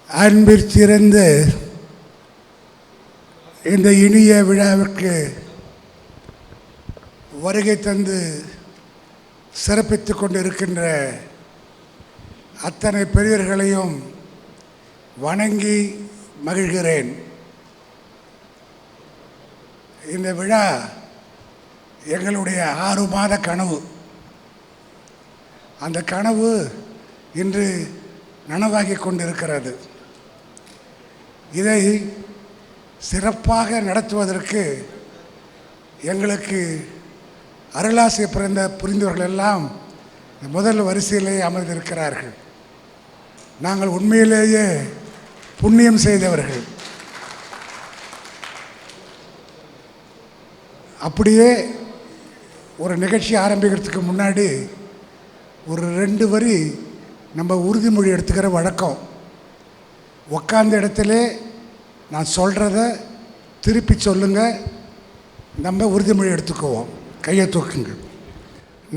அன்பிற்சிறந்த இந்த இனிய விழாவிற்கு வருகை தந்து சிறப்பித்து கொண்டிருக்கின்ற அத்தனை பெரியவர்களையும் வணங்கி மகிழ்கிறேன். இந்த விழா எங்களுடைய 6 மாத கனவு. அந்த கனவு இன்று நனவாகி கொண்டிருக்கிறது. இதை சிறப்பாக நடத்துவதற்கு எங்களுக்கு அருளாசி புரிந்தவர்கள் எல்லாம் முதல் வரிசையிலே அமர்ந்திருக்கிறார்கள். நாங்கள் உண்மையிலேயே புண்ணியம் செய்தவர்கள். அப்படியே ஒரு நிகழ்ச்சி ஆரம்பிக்கிறதுக்கு முன்னாடி ஒரு 2 வரி நம்ம உறுதிமொழி எடுத்துக்கிற வழக்கம். உட்கார்ந்த இடத்துல நான் சொல்கிறத திருப்பி சொல்லுங்கள், நம்ம உறுதிமொழி எடுத்துக்குவோம். கையை தூக்குங்க.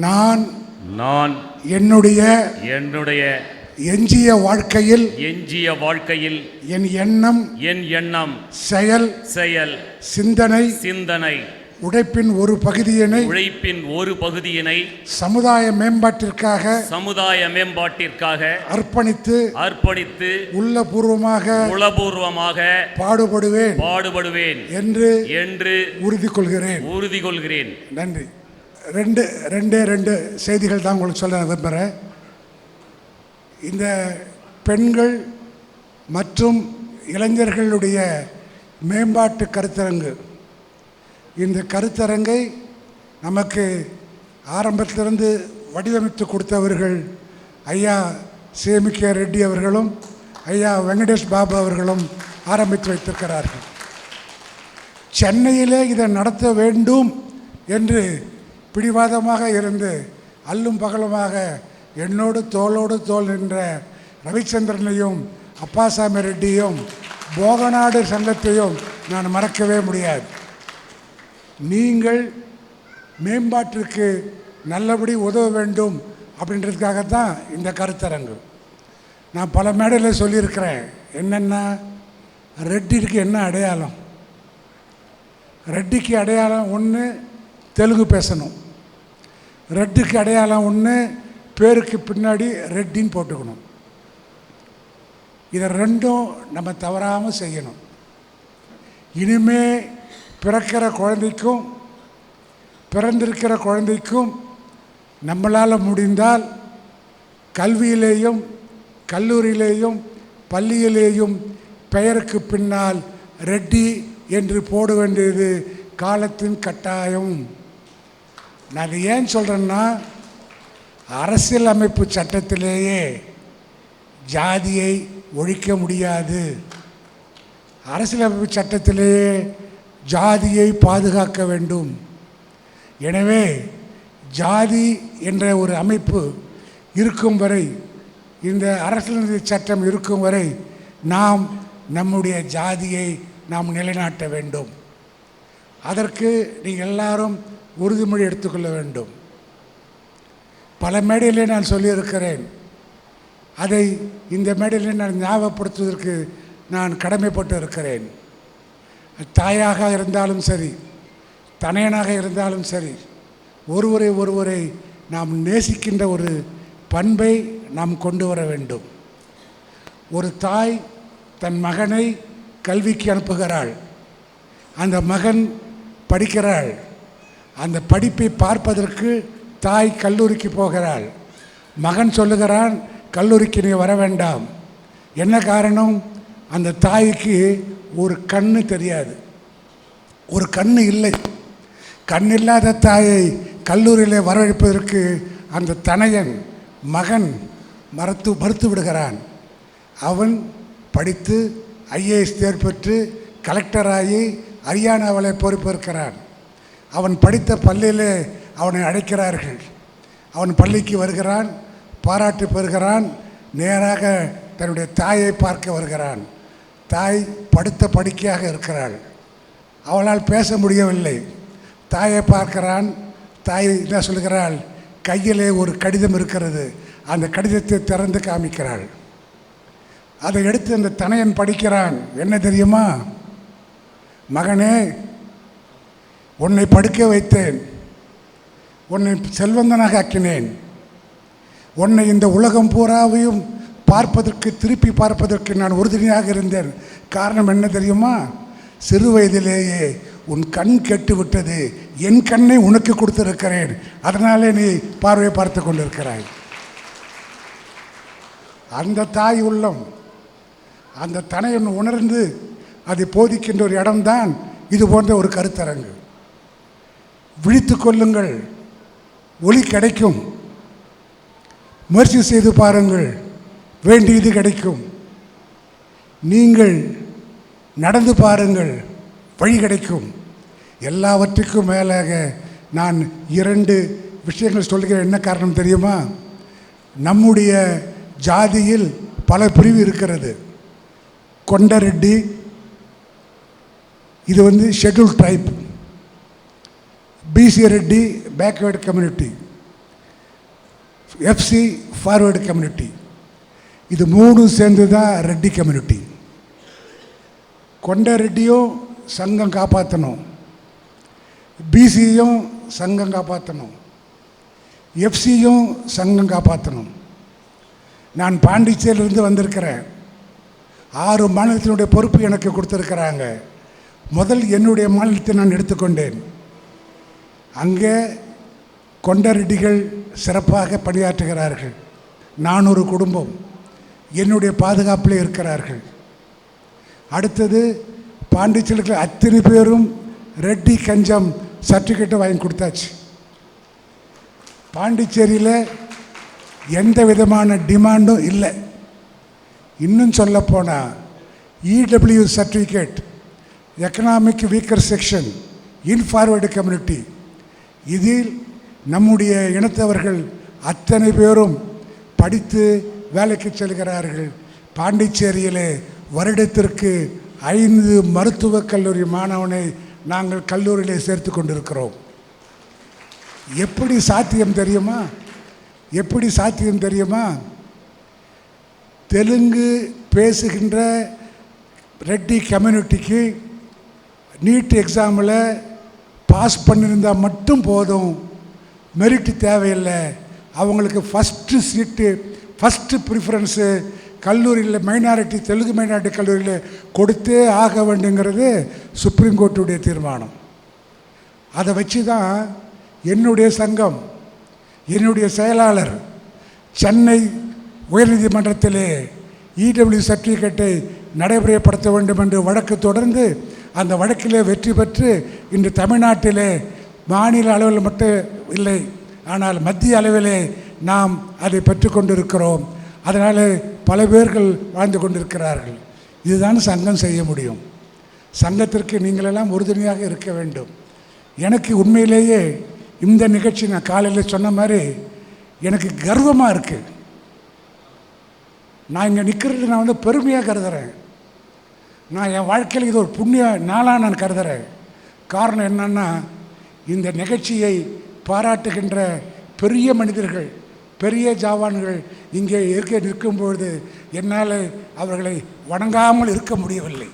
நான் என்னுடைய எஞ்சிய வாழ்க்கையில் என் எண்ணம் செயல் சிந்தனை உழைப்பின் ஒரு பகுதியினை சமுதாய மேம்பாட்டிற்காக அர்ப்பணித்து உள்ளபூர்வமாக பாடுபடுவேன் என்று உறுதி கொள்கிறேன். நன்றி. ரெண்டு செய்திகள் தான் உங்களுக்கு சொல்ல விரும்புகிறேன். இந்த பெண்கள் மற்றும் இளைஞர்களுடைய மேம்பாட்டு கருத்தரங்கு, இந்த கருத்தரங்கை நமக்கு ஆரம்பத்திலிருந்து வடிவமைத்து கொடுத்தவர்கள் ஐயா சேமிக்க ரெட்டி அவர்களும் ஐயா வெங்கடேஷ் பாபு அவர்களும் ஆரம்பித்து வைத்திருக்கிறார்கள். சென்னையிலே இதை நடத்த வேண்டும் என்று பிடிவாதமாக இருந்து அல்லும் பகலுமாக என்னோடு தோளோடு தோள் நின்ற ரவிச்சந்திரனையும் அப்பாசாமி ரெட்டியும் போகநாடு சங்கத்தையும் நான் மறக்கவே முடியாது. நீங்கள் மேம்பாட்டிற்கு நல்லபடி உதவ வேண்டும் அப்படின்றதுக்காகத்தான் இந்த கருத்தரங்கு. நான் பல மேடையில் சொல்லியிருக்கிறேன். என்னென்னா, ரெட்டிக்கு என்ன அடையாளம்? ரெட்டிக்கு அடையாளம் ஒன்று தெலுங்கு பேசணும், ரெட்டுக்கு அடையாளம் ஒன்று பேருக்கு பின்னாடி ரெட்டின்னு போட்டுக்கணும். இதை ரெண்டும் நம்ம தவறாமல் செய்யணும். இனிமே பிறந்திருக்கிற குழந்தைக்கும் நம்மளால் முடிந்தால் கல்வியிலேயும் கல்லூரியிலேயும் பள்ளியிலேயும் பெயருக்கு பின்னால் ரெட்டி என்று போட வேண்டியது காலத்தின் கட்டாயம். நான் ஏன் சொல்கிறேன்னா, அரசியல் அமைப்பு சட்டத்திலேயே ஜாதியை ஒழிக்க முடியாது. அரசியலமைப்பு சட்டத்திலேயே ஜாதியை பாதுகாக்க வேண்டும். எனவே ஜாதி என்ற ஒரு அமைப்பு இருக்கும் வரை, இந்த அரசியலமைப்பு சட்டம் இருக்கும் வரை நாம் நம்முடைய ஜாதியை நாம் நிலைநாட்ட வேண்டும். அதற்கு நீங்கள் எல்லாரும் உறுதிமொழி எடுத்துக்கொள்ள வேண்டும். பல மேடையிலே நான் சொல்லியிருக்கிறேன். அதை இந்த மேடையிலே நான் ஞாபகப்படுத்துவதற்கு நான் கடமைப்பட்டு இருக்கிறேன். தாயாக இருந்தாலும் சரி, தனையனாக இருந்தாலும் சரி, ஒருவரை நாம் நேசிக்கின்ற ஒரு பண்பை நாம் கொண்டு வர வேண்டும். ஒரு தாய் தன் மகனை கல்விக்கு அனுப்புகிறாள். அந்த மகன் படிக்கிறாள். அந்த படிப்பை பார்ப்பதற்கு தாய் கல்லூரிக்கு போகிறாள். மகன் சொல்லுகிறான், கல்லூரிக்கு நீ வர வேண்டாம். என்ன காரணம்? அந்த தாய்க்கு ஒரு கண்ணு தெரியாது, ஒரு கண்ணு இல்லை. கண்ணில்லாத தாயை கல்லூரியில் வரவழைப்பதற்கு அந்த தனையன் மகன் மறுத்து விடுகிறான். அவன் படித்து ஐஏஎஸ் தேர்வு பெற்று கலெக்டராகி ஹரியானாவில் பொறுப்பேற்கிறான். அவன் படித்த பள்ளியிலே அவனை அழைக்கிறார்கள். அவன் பள்ளிக்கு வருகிறான், பாராட்டு பெறுகிறான். நேராக தன்னுடைய தாயை பார்க்க வருகிறான். தாய் படுத்த படுக்கையாக இருக்கிறாள். அவளால் பேச முடியவில்லை. தாயை பார்க்கிறான். தாய் என்ன சொல்கிறாள்? கையிலே ஒரு கடிதம் இருக்கிறது. அந்த கடிதத்தை திறந்து காமிக்கிறாள். அதை எடுத்து அந்த தனையன் படிக்கிறான். என்ன தெரியுமா? மகனே, உன்னை படுக்க வைத்தேன், உன்னை செல்வந்தனாக ஆக்கினேன், உன்னை இந்த உலகம் பூராவையும் பார்ப்பதற்கு, திருப்பி பார்ப்பதற்கு நான் உறுதுணையாக இருந்தேன். காரணம் என்ன தெரியுமா? சிறு வயதிலேயே உன் கண் கெட்டு விட்டது, என் கண்ணை உனக்கு கொடுத்திருக்கிறேன், அதனாலே நீ பார்வையை பார்த்து கொண்டிருக்கிறாய். அந்த தாய் உள்ளம், அந்த தனையன் உணர்ந்து அதை போதிக்கின்ற ஒரு இடம்தான் இது போன்ற ஒரு கருத்தரங்கு. விழித்து கொள்ளுங்கள், ஒளி கிடைக்கும். முயற்சி செய்து பாருங்கள், வேண்டியது கிடைக்கும். நீங்கள் நடந்து பாருங்கள், வழி கிடைக்கும். எல்லாவற்றுக்கும் மேலாக நான் 2 விஷயங்கள் சொல்கிறேன். என்ன காரணம் தெரியுமா? நம்முடைய ஜாதியில் பல பிரிவு இருக்கிறது. கொண்டரெட்டி, இது schedule tribe. BC Reddy backward community, FC forward community. இது 3 சேர்ந்து தான் ரெட்டி கம்யூனிட்டி. கொண்டரெட்டியும் சங்கம் காப்பாற்றணும், பிசியும் சங்கம் காப்பாற்றணும், எஃப்சியும் சங்கம் காப்பாற்றணும். நான் பாண்டிச்சேரியிலிருந்து வந்திருக்கிறேன். 6 மாநிலத்தினுடைய பொறுப்பு எனக்கு கொடுத்துருக்கிறாங்க. முதல் என்னுடைய மாநிலத்தை நான் எடுத்துக்கொண்டேன். அங்கே கொண்டரெட்டிகள் சிறப்பாக பணியாற்றுகிறார்கள். 400 குடும்பம் என்னுடைய பாதுகாப்பில் இருக்கிறார்கள். அடுத்தது பாண்டிச்சேரியில் அத்தனை பேரும் ரெட்டி கஞ்சம் சர்டிஃபிகேட்டை வாங்கி கொடுத்தாச்சு. பாண்டிச்சேரியில் எந்த விதமான டிமாண்டும் இல்லை. இன்னும் சொல்லப்போனால் EW certificate, economic weaker section, இன்ஃபார்வர்டு கம்யூனிட்டி, இதில் நம்முடைய இனத்தவர்கள் அத்தனை பேரும் படித்து வேலைக்கு செல்கிறார்கள். பாண்டிச்சேரியிலே வருடத்திற்கு 5 மருத்துவக் கல்லூரி மாணவனை நாங்கள் கல்லூரியிலே சேர்த்து கொண்டிருக்கிறோம். எப்படி சாத்தியம் தெரியுமா? எப்படி சாத்தியம் தெரியுமா? தெலுங்கு பேசுகின்ற ரெட்டி கம்யூனிட்டிக்கு நீட் எக்ஸாமில் பாஸ் பண்ணியிருந்தால் மட்டும் போதும், மெரிட் தேவையில்லை. அவங்களுக்கு ஃபஸ்ட்டு சீட்டு, ஃபஸ்ட்டு ப்ரிஃபரன்ஸு கல்லூரியில் மைனாரிட்டி, தெலுங்கு மைனாரிட்டி கல்லூரியில் கொடுத்தே ஆக வேண்டுங்கிறது சுப்ரீம் கோர்ட்டுடைய தீர்மானம். அதை வச்சு தான் என்னுடைய சங்கம், என்னுடைய செயலாளர் சென்னை உயர்நீதிமன்றத்திலே இடபிள்யூ சர்டிஃபிகேட்டை நடைமுறைப்படுத்த வேண்டும் என்று வழக்கு தொடர்ந்து அந்த வழக்கிலே வெற்றி பெற்று இன்று தமிழ்நாட்டிலே மாநில அளவில் மட்டும் இல்லை, ஆனால் மத்திய அளவிலே நாம் அதை பெற்றுக்கொண்டிருக்கிறோம். அதனால் பல பேர்கள் வாழ்ந்து கொண்டிருக்கிறார்கள். இதுதான் சங்கம் செய்ய முடியும். சங்கத்திற்கு நீங்களெல்லாம் உறுதுணையாக இருக்க வேண்டும். எனக்கு உண்மையிலேயே இந்த நிகழ்ச்சி, நான் காலையில் சொன்ன மாதிரி, எனக்கு கர்வமாக இருக்குது. நான் இங்கே நிற்கிறது நான் பெருமையாக கருதுகிறேன். நான் என் வாழ்க்கையில் இது ஒரு புண்ணிய நாளாக நான் கருதுகிறேன். காரணம் என்னன்னா, இந்த நிகழ்ச்சியை பாராட்டுகின்ற பெரிய மனிதர்கள், பெரிய ஜாவான்கள் இங்கே நிற்கும்பொழுது என்னால் அவர்களை வணங்காமல் இருக்க முடியவில்லை.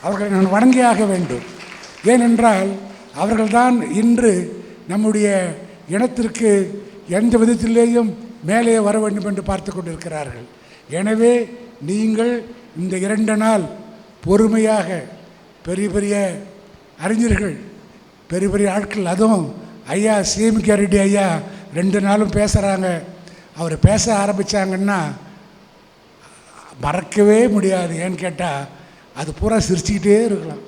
அவர்களை நான் வணங்கியாக வேண்டும். ஏனென்றால் அவர்கள்தான் இன்று நம்முடைய இனத்திற்கு எந்த விதத்திலேயும் மேலே வர வேண்டும் என்று பார்த்து கொண்டிருக்கிறார்கள். எனவே நீங்கள் இந்த 2 நாள் பொறுமையாக, பெரிய பெரிய அறிஞர்கள், பெரிய பெரிய ஆட்கள், அதுவும் ஐயா சிஎம்கே ரெட்டி ஐயா 2 நாளும் பேசுகிறாங்க. அவர் பேச ஆரம்பித்தாங்கன்னா மறக்கவே முடியாது. ஏன்னு கேட்டால் அது பூரா சிரிச்சுக்கிட்டே இருக்கலாம்.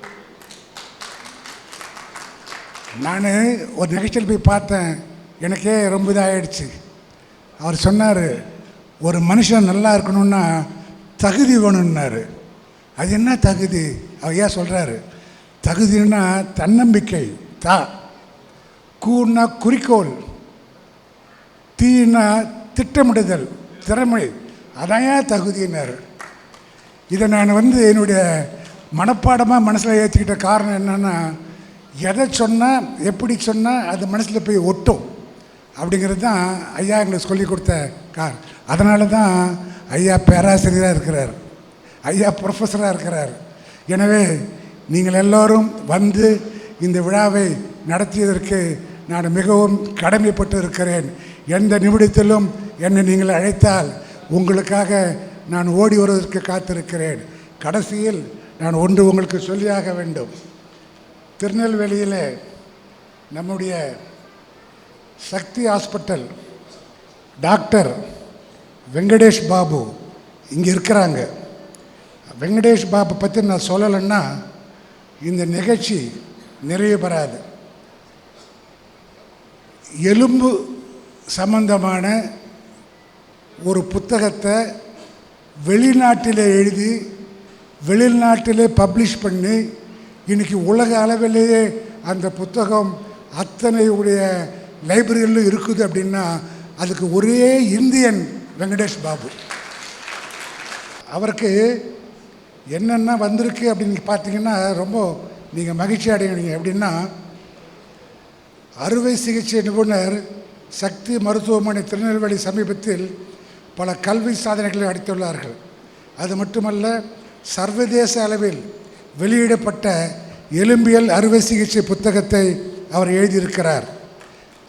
நான் ஒரு நிகழ்ச்சியில் போய் பார்த்தேன், எனக்கே ரொம்ப இதாகிடுச்சு. அவர் சொன்னார், ஒரு மனுஷன் நல்லா இருக்கணும்னா தகுதி வேணும்னாரு. அது என்ன தகுதி? ஐயா சொல்கிறாரு, தகுதின்னா தன்னம்பிக்கை, கூன்னா குறிக்கோள், தீன்னா திட்டமிடுதல், திறமை, அதான் தகுதினார். இதை நான் என்னுடைய மனப்பாடமாக மனசில் ஏற்றிக்கிட்ட காரணம் என்னென்னா, எதை சொன்னால் எப்படி சொன்னால் அது மனசில் போய் ஒட்டும் அப்படிங்கிறது தான் ஐயா எங்களுக்கு சொல்லிக் கொடுத்த அதனால தான் ஐயா பேராசிரியராக இருக்கிறார். ஐயா ப்ரொஃபஸராக இருக்கிறார். எனவே நீங்கள் எல்லோரும் வந்து இந்த விழாவை நடத்தியதற்கு நான் மிகவும் கடமைப்பட்டு இருக்கிறேன். எந்த நிமிடத்திலும் என்னை நீங்கள் அழைத்தால் உங்களுக்காக நான் ஓடி வருவதற்கு காத்திருக்கிறேன். கடைசியில் நான் ஒன்று உங்களுக்கு சொல்லியாக வேண்டும். திருநெல்வேலியில் நம்முடைய சக்தி ஹாஸ்பிட்டல் டாக்டர் வெங்கடேஷ் பாபு இங்கே இருக்கிறாங்க. வெங்கடேஷ் பாபு பற்றி நான் சொல்லலைன்னா இந்த நிகழ்ச்சி நிறைவு பெறாது. எலும்பு சம்பந்தமான ஒரு புத்தகத்தை வெளிநாட்டில் எழுதி வெளிநாட்டிலே பப்ளிஷ் பண்ணி இன்றைக்கி உலக அளவிலேயே அந்த புத்தகம் அத்தனை உடைய லைப்ரரியிலும் இருக்குது அப்படின்னா அதுக்கு ஒரே இந்தியன் வெங்கடேஷ் பாபு. அவருக்கு என்னென்ன வந்திருக்கு அப்படின்னு பார்த்தீங்கன்னா ரொம்ப நீங்கள் மகிழ்ச்சி அடைவீங்க. எப்படின்னா அறுவை சிகிச்சை நிபுணர் சக்தி மருத்துவமனை திருநெல்வேலி சமீபத்தில் பல கல்வி சாதனைகளை அடைத்துள்ளார்கள். அது மட்டுமல்ல, சர்வதேச அளவில் வெளியிடப்பட்ட எலும்பியல் அறுவை சிகிச்சை புத்தகத்தை அவர் எழுதியிருக்கிறார்.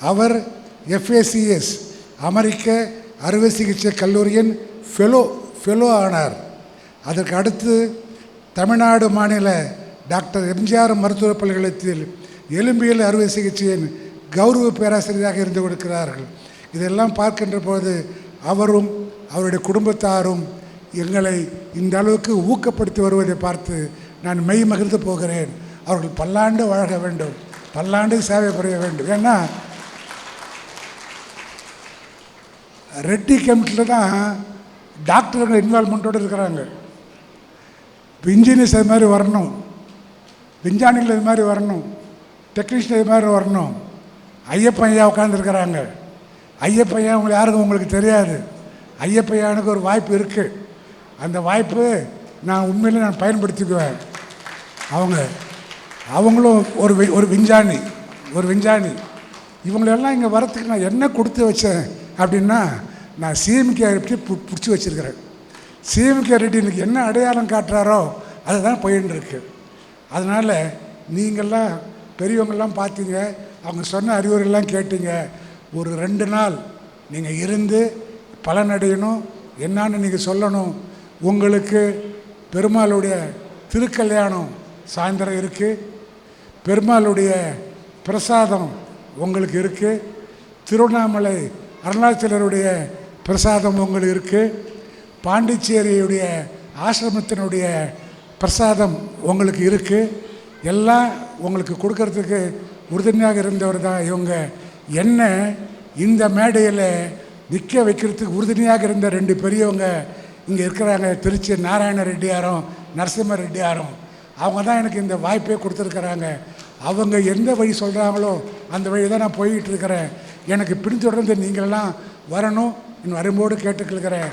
அவர் FACS அமெரிக்க அறுவை சிகிச்சை கல்லூரியின் ஃபெலோ ஆனார். அதற்கு அடுத்து தமிழ்நாடு மாநில டாக்டர் எம்ஜிஆர் மருத்துவப் பல்கலைக்கழகத்தில் எலும்பியல் அறுவை சிகிச்சையின் கௌரவ பேராசிரியராக இருந்து கொடுக்கிறார்கள். இதெல்லாம் பார்க்கின்ற போது அவரும் அவருடைய குடும்பத்தாரும் எங்களை இந்த அளவுக்கு ஊக்கப்படுத்தி வருவதை பார்த்து நான் மெய் மகிழ்ந்து போகிறேன். அவர்கள் பல்லாண்டு வாழ வேண்டும், பல்லாண்டு சேவை புரிய வேண்டும். ஏன்னா ரெட்டி கமிட்டியில் தான் டாக்டர்கள் இன்வால்மெண்ட்டோடு இருக்கிறாங்க. இப்போ இன்ஜினியர்ஸ் அது மாதிரி வரணும், விஞ்ஞானிகள் இது மாதிரி வரணும், டெக்னீஷியன் இது மாதிரி வரணும். ஐயப்பையா உட்காந்துருக்கிறாங்க. ஐயப்பையா உங்களுக்கு தெரியாது. ஐயப்பையானுக்கு ஒரு வாய்ப்பு இருக்குது. அந்த வாய்ப்பு நான் உண்மையிலே நான் பயன்படுத்திக்குவேன். அவங்களும் ஒரு விஞ்ஞானி. இவங்களெல்லாம் இங்கே வரத்துக்கு நான் என்ன கொடுத்து வச்சேன் அப்படின்னா, நான் சிஎம்கே ரெட்டி பிடிச்சி வச்சுருக்கிறேன். சிஎம்கே ரெட்டி இன்றைக்கி என்ன அடையாளம் காட்டுறாரோ அதுதான் போயின்னு இருக்கு. அதனால் நீங்கள்லாம் பெரியவங்கள்லாம் பார்த்தீங்க, அவங்க சொன்ன அறிவுரையெல்லாம் கேட்டீங்க. ஒரு 2 நாள் நீங்கள் இருந்து பலனடையணும். என்னான்னு நீங்கள் சொல்லணும். உங்களுக்கு பெருமாளுடைய திருக்கல்யாணம் சாயந்தரம் இருக்குது. பெருமாளுடைய பிரசாதம் உங்களுக்கு இருக்குது. திருவண்ணாமலை அருணாச்சலருடைய பிரசாதம் உங்களுக்கு இருக்குது. பாண்டிச்சேரியுடைய ஆசிரமத்தினுடைய பிரசாதம் உங்களுக்கு இருக்குது. எல்லாம் உங்களுக்கு கொடுக்கறதுக்கு உறுதுணையாக இருந்தவர் தான் இவங்க. என்ன இந்த மேடையில் நிற்க வைக்கிறதுக்கு உறுதுணையாக இருந்த 2 பெரியவங்க இங்கே இருக்கிறாங்க. திருச்சி நாராயண ரெட்டியாரும் நரசிம்ம ரெட்டியாரும். அவங்க தான் எனக்கு இந்த வாய்ப்பே கொடுத்துருக்குறாங்க. அவங்க எந்த வழி சொல்கிறாங்களோ அந்த வழி தான் நான் போய்கிட்டு இருக்கிறேன். எனக்கு பின்தொடர்ந்து நீங்களெல்லாம் வரணும், இன்னும் வரும்போது கேட்டுக்கொள்கிறேன்.